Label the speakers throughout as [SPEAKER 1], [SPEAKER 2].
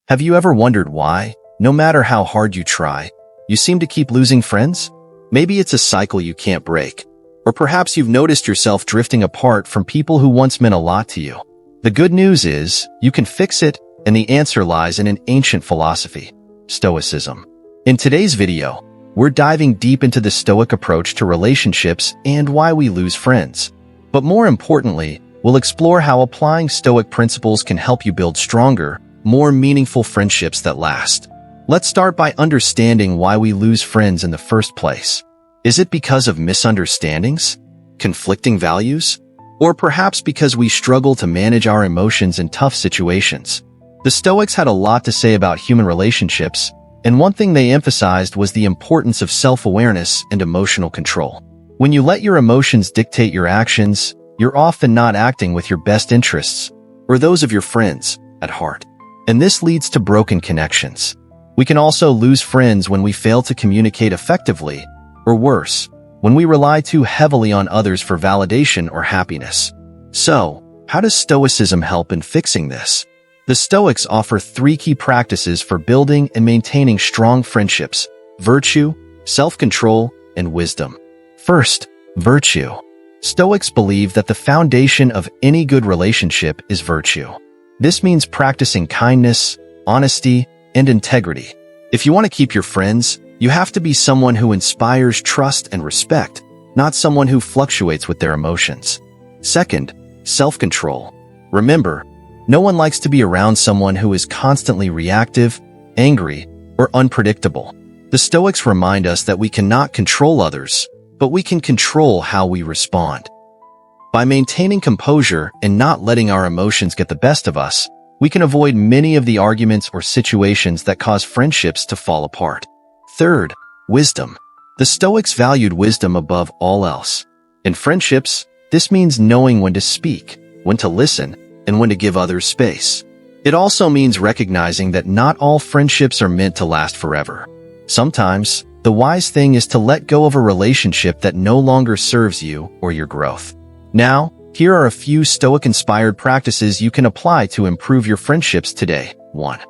[SPEAKER 1] Have you ever wondered why, no matter how hard you try, you seem to keep losing friends? Maybe it's a cycle you can't break. Or perhaps you've noticed yourself drifting apart from people who once meant a lot to you. The good news is, you can fix it, and the answer lies in an ancient philosophy, Stoicism. In today's video, we're diving deep into the Stoic approach to relationships and why we lose friends. But more importantly, we'll explore how applying Stoic principles can help you build stronger, more meaningful friendships that last. Let's start by understanding why we lose friends in the first place. Is it because of misunderstandings, conflicting values, or perhaps because we struggle to manage our emotions in tough situations? The Stoics had a lot to say about human relationships, and one thing they emphasized was the importance of self-awareness and emotional control. When you let your emotions dictate your actions, you're often not acting with your best interests, or those of your friends, at heart. And this leads to broken connections. We can also lose friends when we fail to communicate effectively, or worse, when we rely too heavily on others for validation or happiness. So, how does Stoicism help in fixing this? The Stoics offer 3 key practices for building and maintaining strong friendships: virtue, self-control, and wisdom. First, virtue. Stoics believe that the foundation of any good relationship is virtue. This means practicing kindness, honesty, and integrity. If you want to keep your friends, you have to be someone who inspires trust and respect, not someone who fluctuates with their emotions. Second, self-control. Remember, no one likes to be around someone who is constantly reactive, angry, or unpredictable. The Stoics remind us that we cannot control others, but we can control how we respond. By maintaining composure and not letting our emotions get the best of us, we can avoid many of the arguments or situations that cause friendships to fall apart. Third, wisdom. The Stoics valued wisdom above all else. In friendships, this means knowing when to speak, when to listen, and when to give others space. It also means recognizing that not all friendships are meant to last forever. Sometimes, the wise thing is to let go of a relationship that no longer serves you or your growth. Now, here are a few Stoic-inspired practices you can apply to improve your friendships today. 1.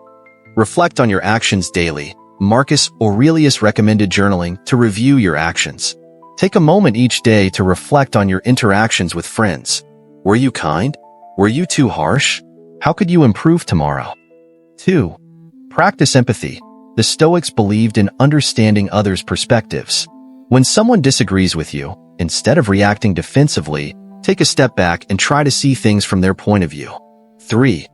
[SPEAKER 1] Reflect on your actions daily. Marcus Aurelius recommended journaling to review your actions. Take a moment each day to reflect on your interactions with friends. Were you kind? Were you too harsh? How could you improve tomorrow? 2. Practice empathy. The Stoics believed in understanding others' perspectives. When someone disagrees with you, instead of reacting defensively, take a step back and try to see things from their point of view. 3.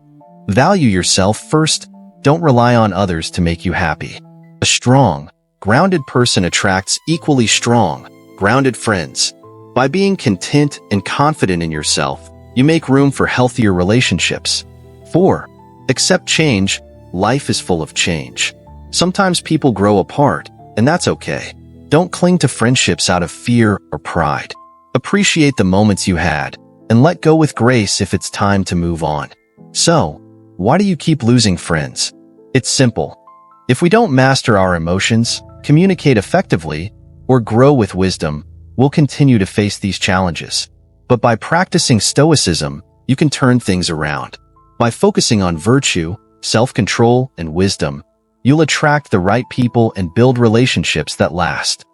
[SPEAKER 1] Value yourself first. Don't rely on others to make you happy. A strong, grounded person attracts equally strong, grounded friends. By being content and confident in yourself, you make room for healthier relationships. 4. Accept change. Life is full of change. Sometimes people grow apart, and that's okay. Don't cling to friendships out of fear or pride. Appreciate the moments you had, and let go with grace if it's time to move on. So, why do you keep losing friends? It's simple. If we don't master our emotions, communicate effectively, or grow with wisdom, we'll continue to face these challenges. But by practicing Stoicism, you can turn things around. By focusing on virtue, self-control, and wisdom, you'll attract the right people and build relationships that last.